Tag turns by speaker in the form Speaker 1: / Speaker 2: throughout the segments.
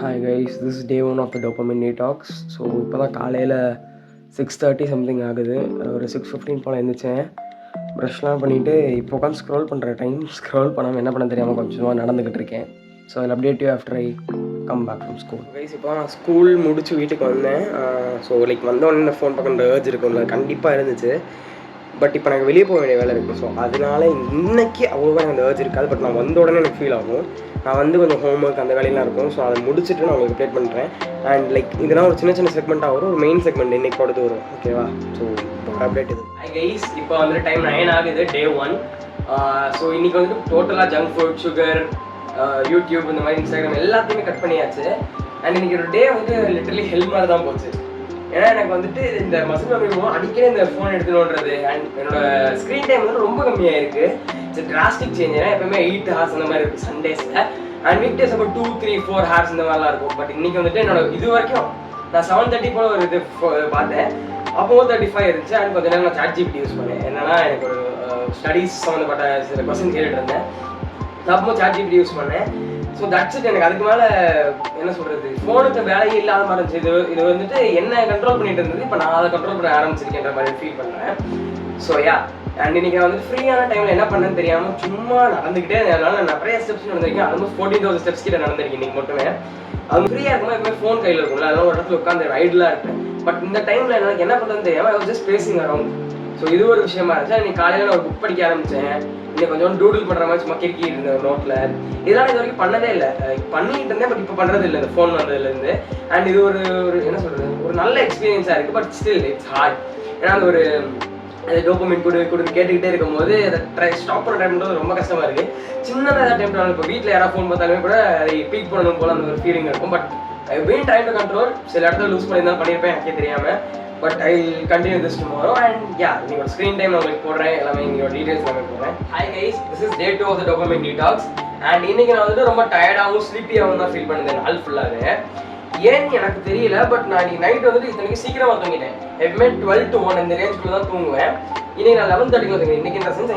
Speaker 1: Hi guys, this is day 1 of the dopamine detox. So இப்போ தான் காலையில் 6:30 something ஆகுது. ஒரு 6:15 போல் எழுந்திரிச்சேன். ப்ரஷ்லாம் பண்ணிவிட்டு இப்போ உட்காந்து ஸ்க்ரோல் பண்ணுற ஸ்க்ரோல் பண்ணாமல் என்ன பண்ண தெரியாமல் கொஞ்சமாக நடந்துக்கிட்டு இருக்கேன். ஸோ அதில் update you after I come back from school. Guys இப்போ நான் ஸ்கூல் முடிச்சு வீட்டுக்கு வந்தேன். ஸோ வந்தோடனே இந்த ஃபோன் பக்கம் ஏர்ஜ் இருக்கும்ல, கண்டிப்பாக இருந்துச்சு. பட் இப்போ எனக்கு வெளியே போக வேண்டிய வேலை இருக்குது. ஸோ அதனால இன்றைக்கி அவ்வளோவா எனக்கு அந்த ஏர்ஜ் இருக்காது. பட் நான் வந்த உடனே எனக்கு ஃபீல் ஆகும். நான் கொஞ்சம் ஹோம்ஒர்க் அந்த வேலையெல்லாம் இருக்கும். ஸோ அதை முடிச்சுட்டு நான் உங்களுக்கு அப்டேட் பண்ணுறேன். அண்ட் இதெல்லாம் ஒரு சின்ன சின்ன செக்மெண்ட்டாக வரும். ஒரு மெயின் செக்மெண்ட் இன்றைக்கி கொடுத்து வரும். ஓகேவா? ஸோ இப்போ அப்டேட் இது. ஹை கைஸ், இப்போ டைம் 9 ஆகுது, டே 1. ஸோ இன்றைக்கி டோட்டலாக ஜங்க் ஃபுட், சுகர், யூடியூப், இந்த மாதிரி இன்ஸ்டாகிராம் எல்லாத்தையுமே கட் பண்ணியாச்சு. அண்ட் இன்றைக்கி ஒரு டே லிட்டரலி ஹெல்ப் மாதிரி தான் போச்சு. ஏன்னா எனக்கு இந்த மசில் மெமரி அடிக்கடி இந்த ஃபோன் எடுத்துணுன்றது அண்ட் என்னோட ஸ்க்ரீன் டைம் ரொம்ப கம்மியாக இருக்குது. It's drastic change. ஏன்னா எப்பவுமே 8 hours அந்த மாதிரி இருக்குது சண்டேஸில். அண்ட் வீக் டேஸ் அப்போ 2, 3, 4 hours இந்த மாதிரிலாம் இருக்கும். பட் இன்றைக்கி என்னோட இது வரைக்கும் நான் 7:30 போல் ஒரு இது பார்த்தேன். அப்போ 35 இருந்துச்சு. அண்ட் கொஞ்சம் நேரம் நான் ChatGPT யூஸ் பண்ணேன். என்னன்னா எனக்கு ஒரு ஸ்டடீஸ் சம்மந்தப்பட்ட சில கொஸ்டின் கேட்டுட்டு இருந்தேன். அப்போ ChatGPT யூஸ் பண்ணேன். So that's it. எனக்கு அதுக்கு மேலே என்ன சொல்கிறது, ஃபோனுக்கு வேலையே இல்லாத மாதிரி இருந்துச்சு. இது என்ன கண்ட்ரோல் பண்ணிட்டு இருந்தது, இப்போ நான் அதை கண்ட்ரோல் பண்ண ஆரம்பிச்சிருக்கேன்ற மாதிரி ஃபீல் பண்ணுறேன். ஸோ அண்ட் இன்றைக்கி ஃப்ரீயான டைமில் என்ன பண்ணேன்னு தெரியாமல் சும்மா நடந்துக்கிட்டே இருந்ததுனால நான் நிறைய ஸ்டெப்ஸ் நடந்திருக்கேன். ஆல்மோஸ்ட் 14,000 ஸ்டெப்ஸ் கிட்ட நடந்திருக்கேன் இன்றைக்கி மட்டுமே. அது ஃப்ரீயாக இருக்கும்போது எப்பவுமே ஃபோன் கையில் இருக்கும்ல, அதனால ஒரு இடத்துல உட்காந்து ஐடியலாக இருப்பேன். பட் இந்த டைமில் எனக்கு என்ன பண்ணுறதுன்னு தெரியாமல் ஐ was just facing around. So இது ஒரு விஷயமா இருந்துச்சு. இன்னைக்கு காலையில் நான் ஒரு புக் படிக்க ஆரம்பித்தேன். இன்னைக்கு கொஞ்சம் டூடில் பண்ணுற மாதிரி சும்மா கிறுக்கிட்டு இருந்தேன் ஒரு நோட்டில். இதெல்லாம் இது வரைக்கும் பண்ணதே இல்லை. பண்ணிட்டு இருந்தேன், பட் இப்போ பண்ணுறது இல்லை இந்த ஃபோன் வந்ததுலேருந்து. அண்ட் இது ஒரு என்ன சொல்கிறது, ஒரு நல்ல எக்ஸ்பீரியன்ஸாக இருக்குது. But still it's hard. ஏன்னா அது ஒரு டோபமைன் கொடுத்து கேட்டுக்கிட்டே இருக்கும்போது அதை ஸ்டாப் பண்ண டைம் பண்ணுறது ரொம்ப கஷ்டமாக இருக்குது. சின்னதாக ஏதாவது டைம் பண்ணாலும் இப்போ வீட்டில் யாராவது ஃபோன் பார்த்தாலுமே கூட அதை பீக் பண்ணணும் போல் அந்த ஒரு ஃபீலிங் இருக்கும். But I been trying to control. சில இடத்துல லூஸ் பண்ணியிருந்தாலும் பண்ணியிருப்பேன், எனக்கே தெரியாமல். But I continue this tomorrow. And நீங்கள் ஒரு ஸ்க்ரீன் டைம் நான் உங்களுக்கு போடுறேன், எல்லாமே நீங்கள் டீடைல்ஸ் எல்லாமே போடுறேன். Hi guys, this is day 2 of the dopamine detox. And இன்னைக்கு நான் ரொம்ப டயர்டாகவும் ஸ்லீப்பியாகவும் தான் ஃபீல் பண்ணுறேன் நாள் ஃபுல்லாகவே. ஏன்னு எனக்கு தெரியல. பட் நான் இன்னைக்கு நைட் இத்தனைக்கு சீக்கிரமாக தூங்கிட்டேன். எப்பவுமே 12 to 1 இந்த ரேஞ்சுக்குள்ள தான் தூங்குவேன். இன்னைக்கு நான் 11:30 தூங்கிட்டேன். இன்னைக்கு இந்த சென்ஸ்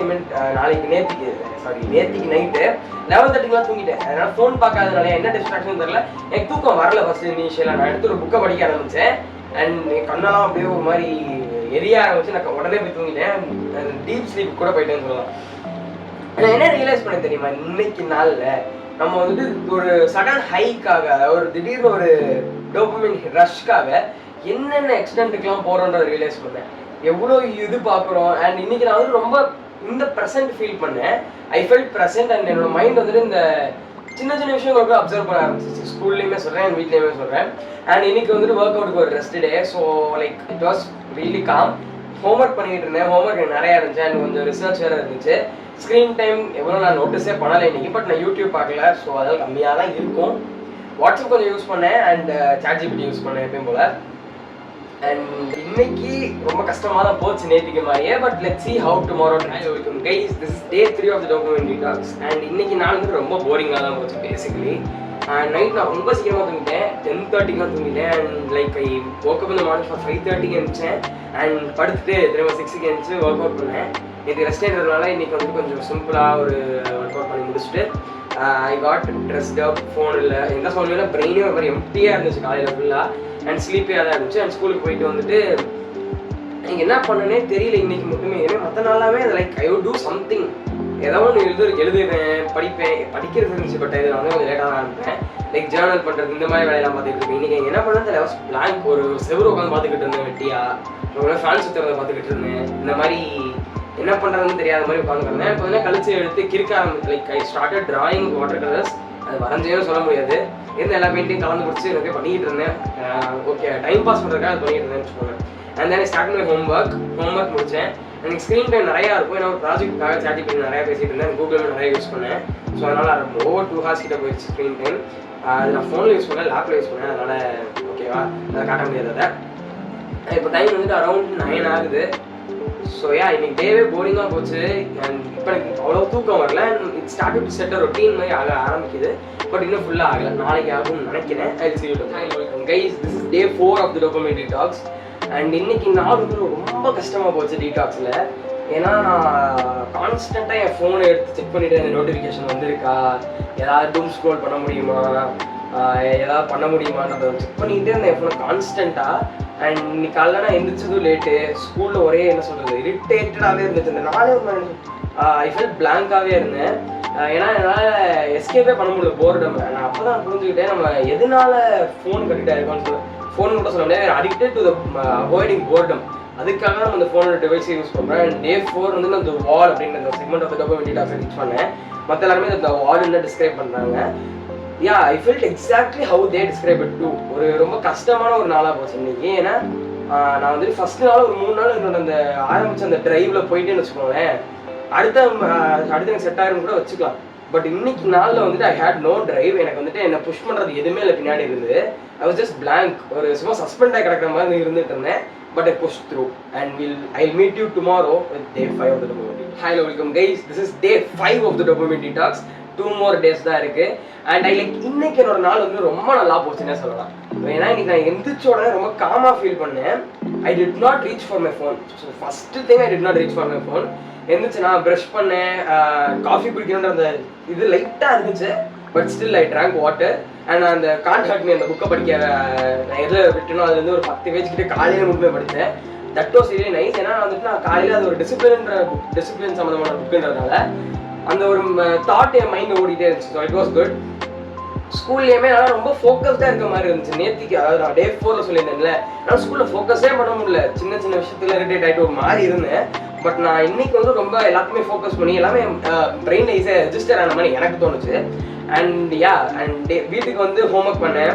Speaker 1: நேற்றுக்கு நைட்டு 11:30 தூங்கிட்டேன். அதனால ஃபோன் பார்க்காதனால என்ன டிஸ்ட்ராக்ஷன் தெரியல. எனக்கு தூக்கம் வரல. ஃபர்ஸ்ட் இனிஷியலாக நான் எடுத்து ஒரு புக்கை படிக்க ஆரம்பித்தேன். அண்ட் கண்ணெல்லாம் அப்படியே ஒரு மாதிரி எரிய ஆரம்பிச்சு நான் உடனே போய் தூங்கிட்டேன். டீப் ஸ்லீப் கூட போயிட்டேன்னு சொல்லலாம். நான் என்ன ரியலைஸ் பண்ண தெரியுமா, இன்னைக்கு நாளில் நம்ம ஒரு சடன் ஹைக்காக, ஒரு திடீர்னு ஒரு டோபமைன் ரஷ்காக என்னென்ன எக்ஸ்டென்ட்டுக்கெலாம் போகிறோன்றதை ரியலைஸ் பண்ணேன். எவ்வளோ இது பார்க்குறோம். அண்ட் இன்னைக்கு நான் ரொம்ப இந்த ப்ரெசென்ட் ஃபீல் பண்ணேன். I felt present. அண்ட் என்னோட மைண்ட் இந்த சின்ன சின்ன விஷயங்களுக்கு அப்சர்வ் பண்ண ஆரம்பிச்சிச்சு. ஸ்கூல்லையுமே சொல்கிறேன், என் வீட்லேயுமே சொல்கிறேன். அண்ட் இன்னைக்கு ஒர்க் அவுட்டுக்கு ஒரு rest day. So it was really com. Homework பண்ணிட்டு இருந்தேன். ஹோம்ஒர்க் எனக்கு நிறையா இருந்துச்சு. அண்ட் கொஞ்சம் ரிசர்ச் வேறு இருந்துச்சு. ஸ்க்ரீன் டைம் எவ்வளோ நான் நோட்டீஸே பண்ணலை இன்னைக்கு. பட் நான் யூடியூப் பார்க்கல. ஸோ அதெல்லாம் கம்மியாக தான் இருக்கும். வாட்ஸ்அப் கொஞ்சம் யூஸ் பண்ணேன். அண்ட் ChatGPT யூஸ் பண்ணேன் எப்பயும் போல். அண்ட் இன்னைக்கு ரொம்ப கஷ்டமாக தான் போச்சு நேற்றுக்கு மாதிரியே. But let's see how tomorrow இருக்கும். Guys, this is day 3 of the dopamine detox. And இன்னைக்கு நாள் ரொம்ப போரிங்காக தான் போச்சு பேசிக்கலி. நைட் நான் ரொம்ப சீக்கிரமாக தூங்கிட்டேன். 10:30 தூங்கிட்டேன். And I woke up in the morning for 5:30 எழுந்திரிச்சேன். அண்ட் படுத்துட்டு திரும்ப 6 எழுந்திரிச்சு ஒர்க் அவுட் பண்ணேன். நேற்று ரெஸ்ட் எடுக்கிறதுனால இன்னைக்கு கொஞ்சம் சிம்பிளாக ஒரு ஒர்க் அவுட் பண்ணி முடிச்சுட்டு ஐ காட் ட்ரெஸ்ட் அப். ஃபோன் இல்லை, எந்த ஃபோன் இல்லை, பிரெயினே ஒரு மாதிரி எம்டியாக இருந்துச்சு காலையில் ஃபுல்லாக. அண்ட் ஸ்லீப்பியாக தான் இருந்துச்சு. அண்ட் ஸ்கூலுக்கு போயிட்டு நீங்கள் என்ன பண்ணனே தெரியல இன்னைக்கு மட்டுமே. ஏன்னா மற்ற நாளாவே ஐ வுட் டூ சம்திங். ஏதோ ஒன்று எழுதுவேன், படிக்கிறது இருந்துச்சு. பட் இதில் கொஞ்சம் லேட்டாக தான் இருப்பேன். ஜேர்னல் பண்ணுறது, இந்த மாதிரி வேலையெல்லாம் பார்த்துட்டு இருக்கேன். இன்றைக்கி என்ன பண்ணது தெரியல. பிளாங்க் ஒரு செவரு உட்காந்து பார்த்துக்கிட்டு இருந்தேன் வெட்டியாக. ஃபேன் சுற்றுறதை பார்த்துக்கிட்டு இருந்தேன். இந்த மாதிரி என்ன பண்ணுறதுன்னு தெரியாத மாதிரி உட்காந்துருந்தேன். கொஞ்ச நேரம் கழிச்சு எடுத்து கிறுக்க ஆரம்பிச்சு. I started drawing water colours. அது வரைஞ்சேன்னு சொல்ல முடியாது. இருந்து எல்லா பெயிண்ட்டையும் கலந்து பிடிச்சி எனக்கு பண்ணிக்கிட்டு இருந்தேன். ஓகே, டைம் பாஸ் பண்ணுறதுக்காக அது பண்ணிக்கிட்டு இருந்தேன்னு வச்சுக்கோங்க. அண்ட் தென் ஸ்டார்ட் பண்ணி ஹோம்ஒர்க் முடித்தேன். எனக்கு ஸ்க்ரீன் டைம் நிறையா இருக்கும். ஏன்னா ஒரு ப்ராஜெக்ட்டுக்காக ChatGPT நிறையா பேசிகிட்டு இருந்தேன். கூகுளில் நிறைய யூஸ் பண்ணேன். ஸோ அதனால் ஓவர் 2 hours கிட்ட போயிடுச்சு ஸ்க்ரீன் டைம். அது நான் ஃபோனில் யூஸ் பண்ணேன், லேப்பில் யூஸ் பண்ணேன். அதனால் ஓகேவா, அதை காட்ட முடியாது. அதை இப்போ டைம் அரௌண்ட் 9 ஆகுது. ஸோ இன்னைக்கு டேவே போரிங்காக போச்சு. அண்ட் இப்போ எனக்கு அவ்வளோ தூக்கம் வரல. And it start to set routine மாதிரி ஆரம்பிக்குது. பட் இன்னும் ஃபுல்லாக ஆகலை. நாளைக்கு ஆகும்னு நினைக்கிறேன். Guys, this is day 4 of the dopamine detox. And இன்னைக்கு நாள் ரொம்ப கஷ்டமாக போச்சு டீடாக்ஸில். ஏன்னா கான்ஸ்டண்ட்டாக என் ஃபோனை எடுத்து செக் பண்ணிவிட்டு அந்த நோட்டிஃபிகேஷன் வந்திருக்கா, ஏதாவது டூம் ஸ்க்ரோல் பண்ண முடியுமா, ஏதாவது பண்ண முடியுமான்றதை செக் பண்ணிக்கிட்டே இருந்தேன் என் ஃபோனை கான்ஸ்டண்ட்டாக. அண்ட் இன்னைக்கு காலையில் நான் எந்திரிச்சதும் லேட்டு, ஸ்கூலில் ஒரே என்ன சொல்கிறது இரிட்டேட்டடாகவே இருந்துச்சு. இந்த நாளே ஒரு ஐ ஃபெல் பிளாங்காகவே இருந்தேன். ஏன்னா என்னால் எஸ்கேப்பே பண்ண முடியல போர்டம். நான் அப்போ தான் புரிஞ்சுக்கிட்டேன் நம்ம எதனால ஃபோன் கட்டிகிட்டா இருக்கோம்னு சொல்லி. ஃபோன் கூட சொல்ல முடியாது, addicted to the avoiding boredom. அதுக்காக நம்ம அந்த ஃபோனோட டிவைஸை யூஸ் பண்ணுறேன். அண்ட் டே 4 வந்து நான் இந்த வால் அப்படின்ற அந்த செக்மெண்ட் ஆஃப் த டோபமைன் டாக்ஸை ரீச் பண்ணேன். மற்ற எல்லாருமே இந்த வால்னு டிஸ்கிரைப் பண்ணுறாங்க. Yeah, I felt exactly how they describe it too. ஒரு ரொம்ப கஷ்டமான ஒரு நாளாக போச்சு இன்னைக்கு. ஏன்னா நான் வந்து ஃபர்ஸ்ட் நாள் ஒரு 3 நாள் என்னோட அந்த ஆரம்பிச்ச அந்த டிரைவில் போயிட்டேன்னு வச்சுக்கோங்களேன், அடுத்த எனக்கு செட் ஆகிரும் கூட வச்சுக்கலாம். பட் இன்னைக்கு நாளில் வந்துட்டு ஐ ஹேட் நோ டிரைவ். எனக்கு வந்துட்டு என்னை புஷ் பண்ணுறது எதுவுமே இல்லை பின்னாடி இருந்து. ஐ வாஸ் ஜஸ்ட் பிளாங்க், ஒரு சும்மா சஸ்பெண்ட் ஆகி கிடக்கிற மாதிரி இருந்துட்டு இருந்தேன். But I pushed through, and I'll meet you tomorrow with day 5 of the dopamine detox. Hi, welcome guys. This is day 5 of the dopamine detox. 2 more days தான் இருக்கு. And I like இன்னைக்கு என்னோட நாள் வந்து ரொம்ப நல்லா போச்சுன்னே சொல்லலாம். ஏன்னா இன்னைக்கு நான் எந்திரிச்ச உடனே ரொம்ப காமா ஃபீல் பண்ணேன். I did not reach for my phone. So first thing I did not reach for my phone. எந்திரிச்சு நான் ப்ரஷ் பண்ணேன், காஃபி குடிக்கணுன்ற அந்த இது லைட்டாக இருந்துச்சு. But still I drank water. And அந்த கான்ட் ஹர்ட் மீ அந்த புக்கை படிக்க நான் எதில் விட்டுனோ அதுலேருந்து ஒரு 10 பேஜ் கிட்டே காலையில் மட்டுமே படித்தேன். That was really nice. ஏன்னா வந்துட்டு நான் காலையில் அது ஒரு டிசிப்ளின் சம்மந்தமான புக்குன்றதுனால அந்த ஒரு தாட் என் மைண்ட் ஓடிட்டே இருந்துச்சு. So it was good. ஸ்கூல்லேயுமே என்னால் ரொம்ப ஃபோக்கஸ்டாக இருக்க மாதிரி இருந்துச்சு நேற்றுக்கு. அதாவது நான் டே 4 சொல்லியிருந்தேன்ல, நான் ஸ்கூலில் ஃபோக்கஸே பண்ண முடியல. சின்ன சின்ன விஷயத்தில் இரிட்டேட் ஆகிட்டு ஒரு மாதிரி இருந்தேன். பட் நான் இன்னைக்கு வந்து ரொம்ப எல்லாத்தையுமே ஃபோக்கஸ் பண்ணி எல்லாமே பிரெயினில் ஈஸியாக ரெஜிஸ்டர் ஆன மாதிரி எனக்கு தோணுச்சு. அண்ட் யா, அண்ட் வீட்டுக்கு வந்து ஹோம்ஒர்க் பண்ணேன்.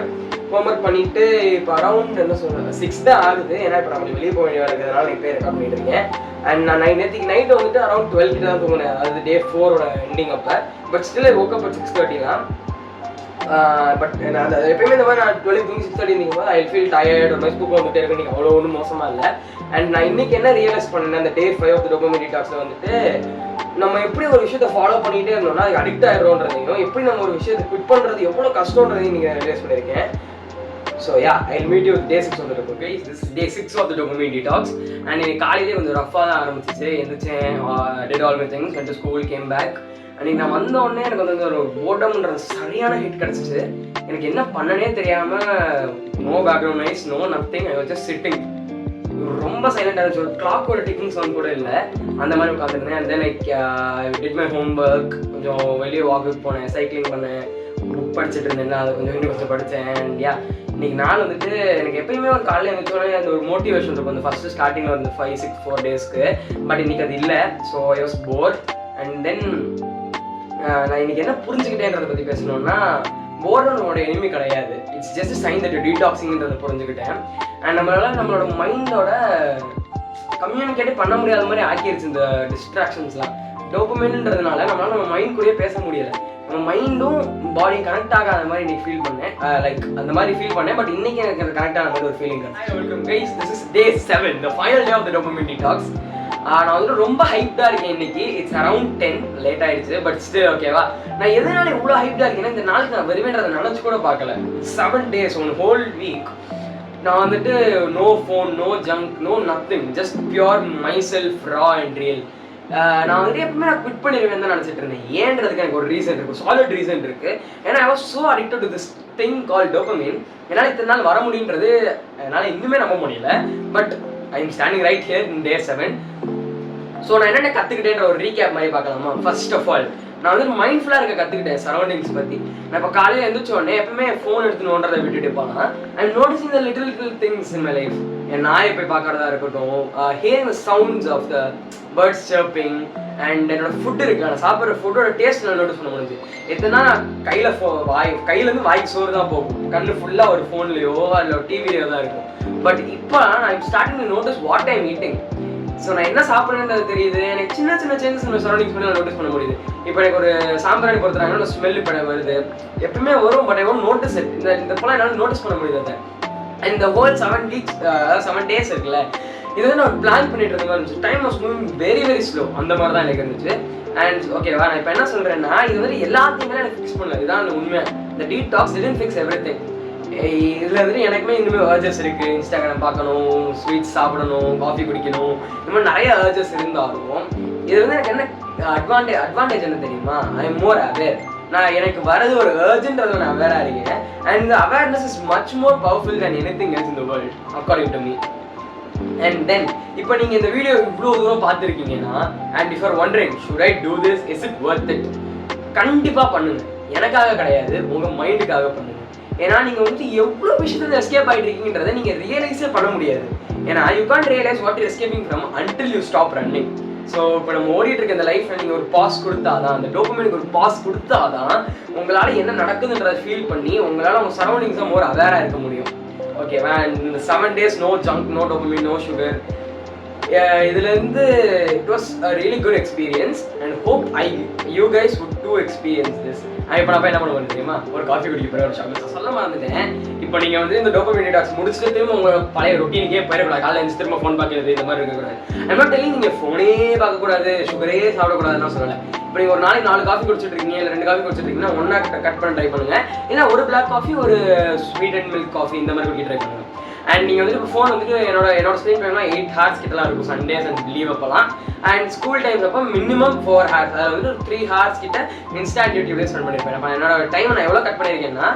Speaker 1: ஹோம்ஒர்க் பண்ணிவிட்டு இப்போ அரௌண்ட் என்ன சொல்கிறது 6 தான் ஆகுது. ஏன்னா இப்போ நம்ம வெளியே போக வேண்டிய இருக்கிறதுனால இப்போ ரெக்கார்ட் பண்ணிட்டு இருக்கேன். அண்ட் நான் நேற்றுக்கு நைட்டு வந்துட்டு அரௌண்ட் 12 கிட்ட தான் தூங்கினேன். அது டே 4ஓட எண்டிங் அப்போ. பட் ஸ்டில் ஓக் அப் 6:30 தான். பட் நான் அந்த எப்பயுமே இந்த மாதிரி நான் 12 தூங்கி 6:30 இருந்தீங்க ஐ ஃபீல் டயர்ட், ஒரு மாதிரி தூக்கம் வந்துட்டே இருக்கு. நீங்கள் அவ்வளோ ஒன்றும் மோசமாக இல்லை. அண்ட் நான் இன்னைக்கு என்ன ரியலைஸ் பண்ணேன் அந்த டே 5 ஆஃப் த டோபமைன் டீடாக்ஸில் வந்துட்டு நம்ம எப்படி ஒரு விஷயத்தை ஃபாலோ பண்ணிகிட்டே இருந்தோம்னா அதுக்கு அடிக்ட் ஆகிடுறோன்றதையும், எப்படி நம்ம ஒரு விஷயத்தை குவிட் பண்ணுறது எவ்வளோ கஷ்டன்றதையும் நீங்கள் ரியலைஸ் பண்ணியிருக்கேன். So yeah, I meet you day 6 of the dopamine. This is day 6 of the dopamine detox. And இன்னைக்கு காலையிலே கொஞ்சம் ரஃபாக தான் ஆரம்பிச்சிச்சு. எந்திரிச்சேன், did all my things, went to school, came back. அன்றைக்கி நான் வந்த உடனே எனக்கு வந்து ஒரு போர்டம்ன்ற சரியான ஹிட் கிடச்சிச்சு. எனக்கு என்ன பண்ணனே தெரியாமல், no background noise, no nothing, I was just sitting. ரொம்ப சைலண்டாக இருந்துச்சு. ஒரு கிளாக்கோட டிக்கிங் சவுண்ட் கூட இல்லை. அந்த மாதிரி உட்காந்துருந்தேன். And then I did my homework. கொஞ்சம் வெளியே வாக்குக்கு போனேன், சைக்கிளிங் பண்ணேன், புக் படிச்சுட்டு இருந்தேன். அதை கொஞ்சம் படித்தேன். அண்ட் யா, இன்னைக்கு நாள் வந்துட்டு எனக்கு எப்பயுமே ஒரு காலையில் எழுந்தோடனே அந்த ஒரு மோட்டிவேஷன் இருக்கும். அந்த ஃபஸ்ட்டு ஸ்டார்டிங்கில் வந்து 5-6-4 டேஸ்க்கு. பட் இன்னைக்கு அது இல்லை. So I was bore. And then நான் இன்னைக்கு என்ன புரிஞ்சுக்கிட்டேன்றதை பற்றி பேசணும்னா, போர்டம் நம்மளோட எனிமி கிடையாது. இட்ஸ் ஜஸ்ட் சைன் தட் டீடாக்ஸிங்கிறத புரிஞ்சுக்கிட்டேன். அண்ட் நம்மளோட மைண்டோட கம்யூனிகேட்டே பண்ண முடியாத மாதிரி ஆக்கிடுச்சு இந்த டிஸ்ட்ராக்ஷன்ஸ்லாம். டோபமைன்றதுனால நம்மளால நம்ம மைண்ட் கூடயே பேச முடியலை. நம்ம மைண்டும் பாடி கனெக்ட் ஆகாத மாதிரி இன்னைக்கு ஃபீல் பண்ணேன். லைக் அந்த மாதிரி ஃபீல் பண்ணேன். பட் இன்னைக்கு எனக்கு அது கனெக்ட் ஆன மாதிரி ஒரு feeling. Welcome guys, this is day 7, the final day of the dopamine detox. நான் வந்து ரொம்ப ஹைப்டாக இருக்கேன் இன்னைக்கு. இட்ஸ் அரௌண்ட் 10 லேட் ஆயிடுச்சு. பட் ஸ்டில் ஓகேவா. நான் எதனால இவ்வளோ ஹைப்டாக இருக்கேன்னா, இந்த நாளுக்கு நான் வருவேன்றதை நினச்சி கூட பார்க்கல. 7 days, ஒன் ஹோல் வீக் நான் வந்துட்டு no phone, no junk, no nothing, just pure myself, raw and real. நான் வந்து எப்பவுமே நான் குவிட் பண்ணிடுவேன் தான் நினச்சிட்டு இருந்தேன். ஏன்றதுக்கு எனக்கு ஒரு ரீசன் இருக்குது, சாலிட் ரீசன் இருக்குது. ஏன்னா I was so addicted to this thing call dopamine. என்னால் இத்தனை நாள் வர முடியுன்றது என்னால் இன்னுமே நம்ப முடியல. But I am standing right here in day 7. So நான் என்னென்ன கற்றுக்கிட்டேன்ற ஒரு ரீகேப் மாதிரி பார்க்கலாமா. ஃபர்ஸ்ட் ஆஃப் ஆல் நான் வந்து மைண்ட்ஃபுல்லாக இருக்க கற்றுக்கிட்டேன் சரௌண்டிங்ஸ் பற்றி. நான் இப்போ காலையில் எழுந்திரிச்ச உடனே எப்பவுமே ஃபோன் எடுத்துணுன்றதை விட்டுட்டு போனால் I am noticing the little things in my life. என் நாயை போய் பார்க்கறதா இருக்கட்டும், hearing the sounds of the birds chirping. And என்னோட ஃபுட் இருக்குது, நான் சாப்பிட்ற ஃபுட்டோட டேஸ்ட் நான் நோட்டீஸ் பண்ண முடிஞ்சு. எத்தனா கையிலேருந்து வாய்க்கு சோறு தான் போகும், கண்ணு ஃபுல்லாக ஒரு ஃபோன்லேயோ இல்லை ஒரு டிவிலையோ தான் இருக்கும். பட் இப்போ நான் starting to notice what I am eating. So நான் என்ன சாப்பிட்றேன்றது தெரியுது. எனக்கு சின்ன சின்ன சேஞ்சஸ் நம்ம சரௌண்டிங்ஸ் பண்ணி நான் நோட்டீஸ் பண்ண முடியுது. இப்போ எனக்கு ஒரு சாம்பிராணி பொறுத்துறாங்கன்னா ஸ்மெல் இப்போ வருது, எப்பவுமே வரும். But I won't notice it. இந்த போல என்னால் நோட்டீஸ் பண்ண முடியுது அதை. அண்ட் இந்த ஹோல் 7 days இருக்குல்ல, இது வந்து நான் பிளான் பண்ணிட்டு இருந்த மாதிரி இருந்துச்சு. Time was moving very very slow. அந்த மாதிரி தான் எனக்கு இருந்துச்சு. அண்ட் ஓகேவா, நான் இப்போ என்ன சொல்கிறேன்னா, இது வந்து எல்லாத்தையுமே எனக்கு ஃபிக்ஸ் பண்ணல. இதுதான் அந்த உண்மை. இந்த டீடாக்ஸ் டிடன்ட் ஃபிக்ஸ் எவ்ரிதிங். இதில் வந்துட்டு எனக்குமே இன்னுமே அர்ஜஸ் இருக்குது. இன்ஸ்டாகிராம் பார்க்கணும், ஸ்வீட்ஸ் சாப்பிடணும், காஃபி குடிக்கணும், இந்த மாதிரி நிறைய அர்ஜஸ் இருந்தாலும் இது வந்து எனக்கு என்ன அட்வான்டேஜ் என்ன தெரியுமா, ஐ எம் மோர் அவேர். நான் எனக்கு வரது ஒரு ஏர்ஜென்ட்றது நான் அவேராக இருக்கேன். அண்ட் இந்த awareness is much more powerful than anything else in the world according to me. And then இப்போ நீங்கள் இந்த வீடியோ இவ்வளோ தூரம் பார்த்துருக்கீங்கன்னா, and if are wondering should I do this, is it worth it, கண்டிப்பாக பண்ணுங்க. எனக்காக கிடையாது, உங்கள் மைண்டுக்காக பண்ணுங்க. ஏன்னா நீங்கள் வந்து எவ்வளோ விஷயத்துல எஸ்கேப் ஆகிட்டு இருக்கீங்கன்றதை நீங்கள் ரியலைஸே பண்ண முடியாது. ஏன்னா you can't realise what you're escaping from until you stop running. So இப்போ நம்ம ஓடிட்டு இருக்க இந்த லைஃப்பில் நீங்கள் ஒரு பாஸ் கொடுத்தாதான், அந்த டோபமைனுக்கு ஒரு பாஸ் கொடுத்தாதான் உங்களால் என்ன நடக்குதுன்றதை ஃபீல் பண்ணி உங்களால் உங்கள் சரௌண்டிங்ஸை மோர் அவேராக இருக்க முடியும். ஓகேவா? இந்த 7 days no junk, no dopamine, no sugar, இதுலேருந்து it was a really good experience and hope you guys would do experience this. இப்போ நான் என்ன பண்ணுவேன் தெரியுமா, ஒரு காஃபி குடிக்க போகிற ஒரு சாக்லேட் சொல்ல மறந்துட்டேன். இப்போ நீங்கள் வந்து இந்த டோபமைன் டீடாக்ஸ் முடிச்சுட்டு திரும்ப உங்கள் பழைய ரொட்டீனுக்கே போயிடக்கூடாது. காலையில் எழுந்து திரும்ப ஃபோன் பார்க்கறது இந்த மாதிரி இருக்கக்கூடாது. ஐம் நாட் டெல்லிங் நீங்கள் ஃபோனே பார்க்கக்கூடாது, சுகரே சாப்பிடக்கூடாதுன்னு சொல்லலை. இப்போ நீங்கள் ஒரு நாளைக்கு 4 காஃபி குடிச்சிட்டு இருக்கீங்க, இல்லை 2 காஃபி குடிச்சிட்டு இருக்கீங்கன்னா ஒன்றா கட் பண்ண ட்ரை பண்ணுங்கள். இல்லை ஒரு பிளாக் காஃபி, ஒரு ஸ்வீட் அண்ட் மில்க் காஃபி இந்த மாதிரி குடிக்க ட்ரை பண்ணுங்கள். அண்ட் நீங்கள் வந்துட்டு இப்போ ஃபோன் வந்துட்டு என்னோட ஸ்க்ரீன் டைம்லாம் 8 hours கிட்டலாம் இருக்கும் சண்டேஸ் அண்ட் லீவ் அப்போலாம். அண்ட் ஸ்கூல் டைம்ஸ் அப்போ மினிமம் 4 hours, அதாவது வந்து 3 hours கிட்ட இன்ஸ்டாண்ட் யூடியூப்லேயே ஸ்பெண்ட் பண்ணியிருப்பேன். அப்போ என்னோட டைமை நான் எவ்வளோ கட் பண்ணியிருக்கேன்னா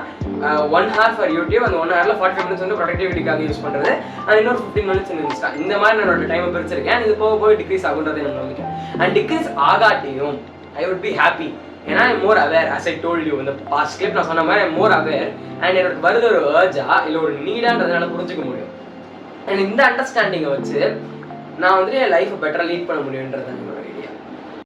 Speaker 1: 1 hour ஃபார் யூடியூப், அந்த 1 hourல 45 minutes வந்து ப்ரொடக்டிவிட்டிக்காக யூஸ் பண்ணுறது, அண்ட் இன்னொரு 15 minutes in இன்ஸ்டா. இந்த மாதிரி நான் என்னோட டைமை பிரிச்சிருக்கேன். இது போக டிக்ரீஸ் ஆகுன்றது எனக்கு நம்பிக்கை. அண்ட் டிக்ரீஸ் ஆகாட்டியும் ஐ வுட் பி ஹாப்பி. ஏன்னா I'm more aware, as I told you இந்த பாஸ்ட் கிளிப் நான் சொன்ன மாதிரி ஐம் மோர் அவேர். அண்ட் எனக்கு வருது ஒரு ஏர்ஜா இல்லை ஒரு நீடான்றதுனால புரிஞ்சுக்க முடியும். அண்ட் இந்த அண்டர்ஸ்டாண்டிங்கை வச்சு நான் வந்துட்டு என் லைஃப்பை பெட்டராக லீட் பண்ண முடியுன்றதை